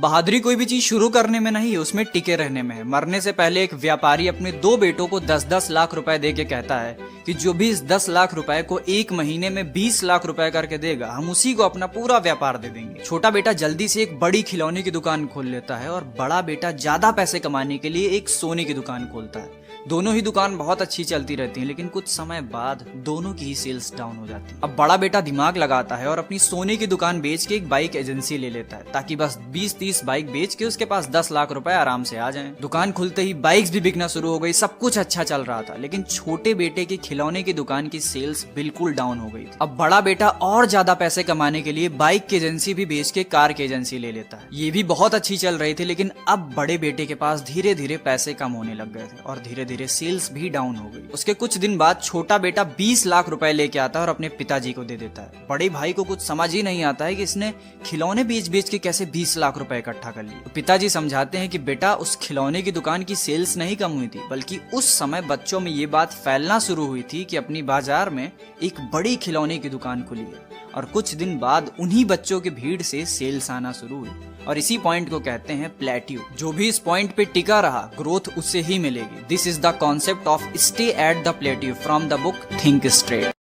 बहादुरी कोई भी चीज शुरू करने में नहीं, उसमें टिके रहने में है। मरने से पहले एक व्यापारी अपने 2 बेटों को 10-10 लाख रुपए दे के कहता है कि जो भी इस 10 लाख रुपए को 1 महीने में 20 लाख रुपए करके देगा, हम उसी को अपना पूरा व्यापार दे देंगे। छोटा बेटा जल्दी से एक बड़ी खिलौने की दुकान खोल लेता है और बड़ा बेटा ज्यादा पैसे कमाने के लिए एक सोने की दुकान खोलता है। दोनों ही दुकान बहुत अच्छी चलती रहती हैं, लेकिन कुछ समय बाद दोनों की ही सेल्स डाउन हो जाती है। अब बड़ा बेटा दिमाग लगाता है और अपनी सोने की दुकान बेच के एक बाइक एजेंसी ले लेता है, ताकि बस 20-30 बाइक बेच के उसके पास 10 लाख रुपए आराम से आ जाएं। दुकान खुलते ही बाइक्स भी बिकना शुरू हो गई, सब कुछ अच्छा चल रहा था, लेकिन छोटे बेटे की खिलौने की दुकान की सेल्स बिल्कुल डाउन हो गई थी। अब बड़ा बेटा और ज्यादा पैसे कमाने के लिए बाइक की एजेंसी भी बेच के कार की एजेंसी ले लेता है। ये भी बहुत अच्छी चल रही थी, लेकिन अब बड़े बेटे के पास धीरे धीरे पैसे कम होने लग गए थे और धीरे धीरे सेल्स भी डाउन हो गई। उसके कुछ दिन बाद छोटा बेटा 20 लाख रुपए लेके आता है और अपने पिताजी को दे देता है। बड़े भाई को कुछ समझ ही नहीं आता है कि इसने खिलौने बेच बेच के कैसे 20 लाख रुपए इकट्ठा कर लिए। तो पिताजी समझाते हैं कि बेटा, उस खिलौने की दुकान की सेल्स नहीं कम हुई थी, बल्कि उस समय बच्चों में ये बात फैलना शुरू हुई थी कि अपनी बाजार में एक बड़ी खिलौने की दुकान खुली है, और कुछ दिन बाद उन्हीं बच्चों की भीड़ से सेल्स आना शुरू हुई। और इसी पॉइंट को कहते हैं प्लेट्यू। जो भी इस पॉइंट पे टिका रहा, ग्रोथ उससे ही मिलेगी। This is the concept of stay at the plateau from the book think straight.